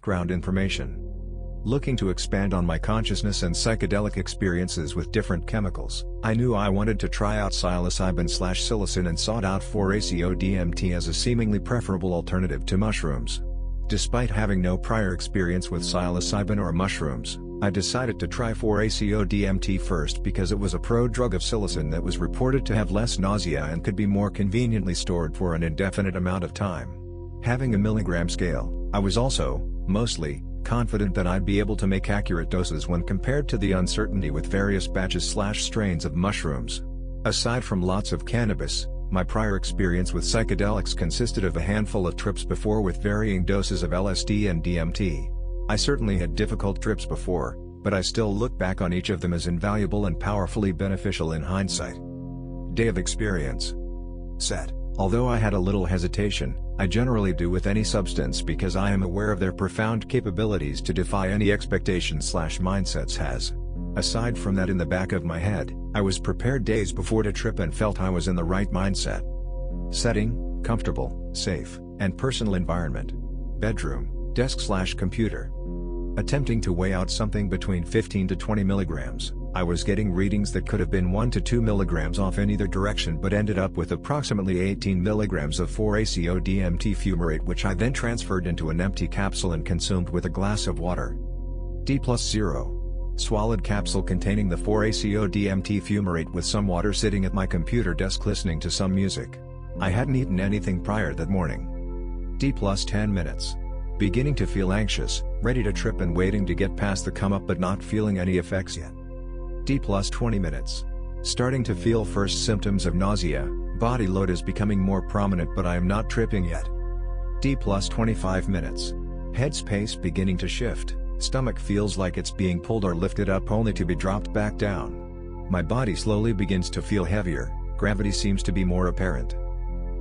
background information. Looking to expand on my consciousness and psychedelic experiences with different chemicals, I knew I wanted to try out psilocybin/psilocin and sought out 4-ACO-DMT as a seemingly preferable alternative to mushrooms. Despite having no prior experience with psilocybin or mushrooms, I decided to try 4-ACO-DMT first because it was a prodrug of psilocin that was reported to have less nausea and could be more conveniently stored for an indefinite amount of time. Having a milligram scale, I was also, mostly, confident that I'd be able to make accurate doses when compared to the uncertainty with various batches/strains of mushrooms. Aside from lots of cannabis, my prior experience with psychedelics consisted of a handful of trips before with varying doses of LSD and DMT. I certainly had difficult trips before, but I still look back on each of them as invaluable and powerfully beneficial in hindsight. Day of experience. Set. Although I had a little hesitation, I generally do with any substance because I am aware of their profound capabilities to defy any expectations/mindsets has. Aside from that in the back of my head, I was prepared days before to trip and felt I was in the right mindset. Setting: comfortable, safe, and personal environment. Bedroom, desk/computer. Attempting to weigh out something between 15 to 20 milligrams, I was getting readings that could have been 1 to 2 milligrams off in either direction but ended up with approximately 18 milligrams of 4-ACO-DMT fumarate, which I then transferred into an empty capsule and consumed with a glass of water. D+0. Swallowed capsule containing the 4-ACO-DMT fumarate with some water, sitting at my computer desk listening to some music. I hadn't eaten anything prior that morning. D+10 minutes. Beginning to feel anxious, ready to trip and waiting to get past the come up but not feeling any effects yet. D+20 minutes. Starting to feel first symptoms of nausea, body load is becoming more prominent but I am not tripping yet. D+25 minutes. Headspace beginning to shift, stomach feels like it's being pulled or lifted up only to be dropped back down. My body slowly begins to feel heavier, gravity seems to be more apparent.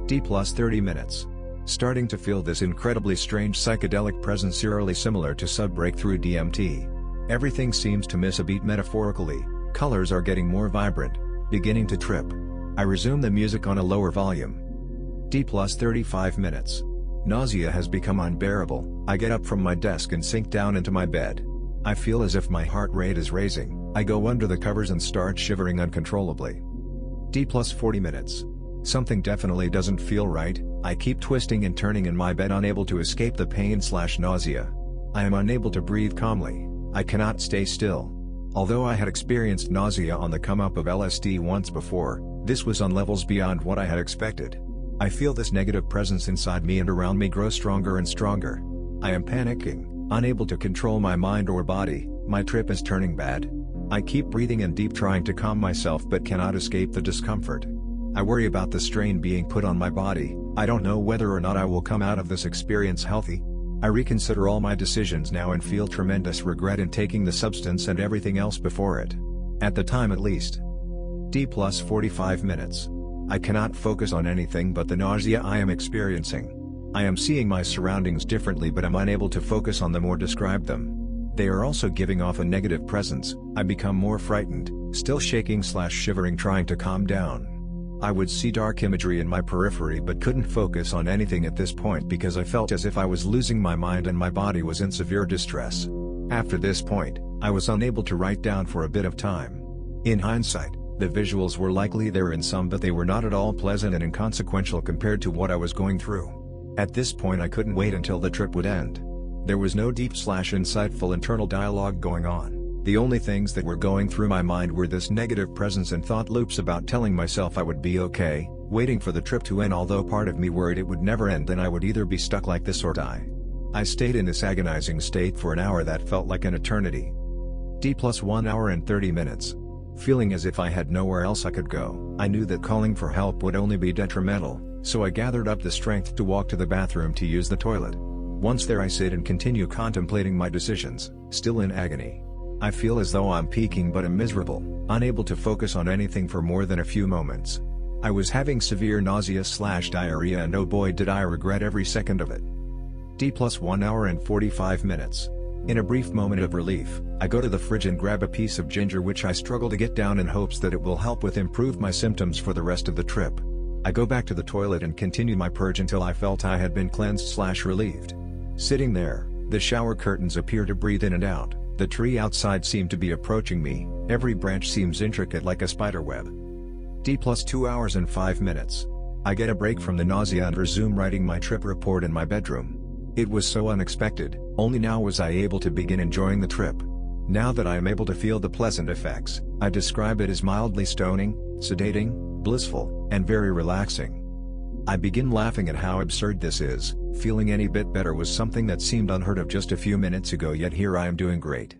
D+30 minutes. Starting to feel this incredibly strange psychedelic presence eerily similar to sub-breakthrough DMT. Everything seems to miss a beat metaphorically, colors are getting more vibrant, beginning to trip. I resume the music on a lower volume. D+35 minutes. Nausea has become unbearable, I get up from my desk and sink down into my bed. I feel as if my heart rate is raising, I go under the covers and start shivering uncontrollably. D+40 minutes. Something definitely doesn't feel right, I keep twisting and turning in my bed unable to escape the pain/nausea. I am unable to breathe calmly, I cannot stay still. Although I had experienced nausea on the come up of LSD once before, this was on levels beyond what I had expected. I feel this negative presence inside me and around me grow stronger and stronger. I am panicking, unable to control my mind or body, my trip is turning bad. I keep breathing in deep trying to calm myself but cannot escape the discomfort. I worry about the strain being put on my body, I don't know whether or not I will come out of this experience healthy. I reconsider all my decisions now and feel tremendous regret in taking the substance and everything else before it. At the time at least. D+45 minutes. I cannot focus on anything but the nausea I am experiencing. I am seeing my surroundings differently but am unable to focus on them or describe them. They are also giving off a negative presence, I become more frightened, still shaking/shivering trying to calm down. I would see dark imagery in my periphery but couldn't focus on anything at this point because I felt as if I was losing my mind and my body was in severe distress. After this point, I was unable to write down for a bit of time. In hindsight, the visuals were likely there in some but they were not at all pleasant and inconsequential compared to what I was going through. At this point I couldn't wait until the trip would end. There was no deep/insightful internal dialogue going on. The only things that were going through my mind were this negative presence and thought loops about telling myself I would be okay, waiting for the trip to end, although part of me worried it would never end and I would either be stuck like this or die. I stayed in this agonizing state for an hour that felt like an eternity. D+1 hour and 30 minutes. Feeling as if I had nowhere else I could go, I knew that calling for help would only be detrimental, so I gathered up the strength to walk to the bathroom to use the toilet. Once there I sit and continue contemplating my decisions, still in agony. I feel as though I'm peaking but am miserable, unable to focus on anything for more than a few moments. I was having severe nausea/diarrhea and oh boy did I regret every second of it. D+1 hour and 45 minutes. In a brief moment of relief, I go to the fridge and grab a piece of ginger which I struggle to get down in hopes that it will help with improve my symptoms for the rest of the trip. I go back to the toilet and continue my purge until I felt I had been cleansed/relieved. Sitting there, The shower curtains appear to breathe in and out, the tree outside seemed to be approaching me, every branch seems intricate like a spider web. D+2 hours and 5 minutes. I get a break from the nausea and resume writing my trip report in my bedroom. It was so unexpected, only now was I able to begin enjoying the trip. Now that I am able to feel the pleasant effects, I describe it as mildly stoning, sedating, blissful, and very relaxing. I begin laughing at how absurd this is. Feeling any bit better was something that seemed unheard of just a few minutes ago, yet here I am doing great.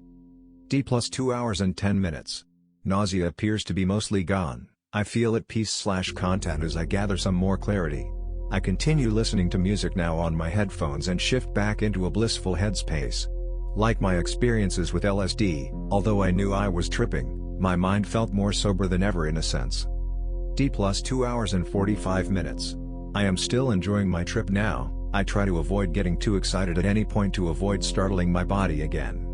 D+2 hours and 10 minutes. Nausea appears to be mostly gone. I feel at peace/content as I gather some more clarity. I continue listening to music now on my headphones and shift back into a blissful headspace. Like my experiences with LSD, although I knew I was tripping, my mind felt more sober than ever in a sense. D+2 hours and 45 minutes. I am still enjoying my trip now. I try to avoid getting too excited at any point to avoid startling my body again.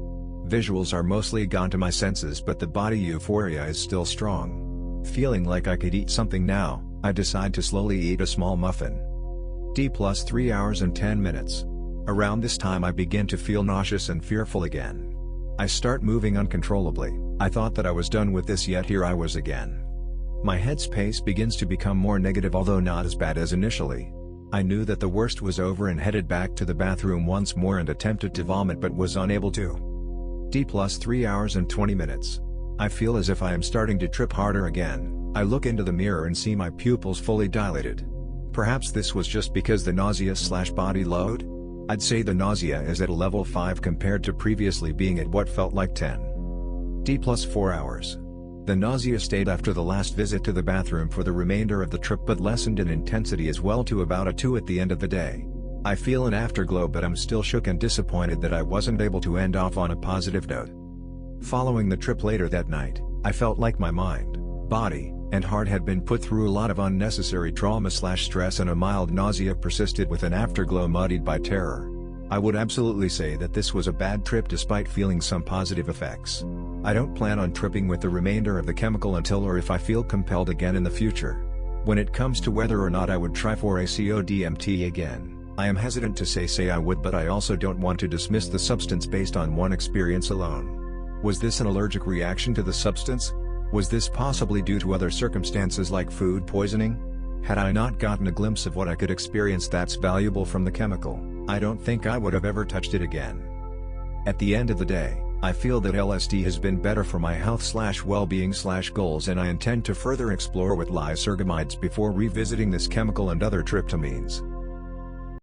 Visuals are mostly gone to my senses, but the body euphoria is still strong. Feeling like I could eat something now, I decide to slowly eat a small muffin. D+3 hours and 10 minutes. Around this time I begin to feel nauseous and fearful again. I start moving uncontrollably. I thought that I was done with this, yet here I was again. My headspace begins to become more negative, although not as bad as initially. I knew that the worst was over and headed back to the bathroom once more and attempted to vomit but was unable to. D+3 hours and 20 minutes. I feel as if I am starting to trip harder again. I look into the mirror and see my pupils fully dilated. Perhaps this was just because the nausea/body load? I'd say the nausea is at a level 5 compared to previously being at what felt like 10. D+4 hours. The nausea stayed after the last visit to the bathroom for the remainder of the trip, but lessened in intensity as well to about a 2 at the end of the day. I feel an afterglow, but I'm still shook and disappointed that I wasn't able to end off on a positive note. Following the trip later that night, I felt like my mind, body, and heart had been put through a lot of unnecessary trauma/stress, and a mild nausea persisted with an afterglow muddied by terror. I would absolutely say that this was a bad trip despite feeling some positive effects. I don't plan on tripping with the remainder of the chemical until or if I feel compelled again in the future. When it comes to whether or not I would try 4-ACO DMT again, I am hesitant to say I would, but I also don't want to dismiss the substance based on one experience alone. Was this an allergic reaction to the substance? Was this possibly due to other circumstances like food poisoning? Had I not gotten a glimpse of what I could experience that's valuable from the chemical, I don't think I would have ever touched it again. At the end of the day, I feel that LSD has been better for my health/well-being/goals, and I intend to further explore with lysergamides before revisiting this chemical and other tryptamines.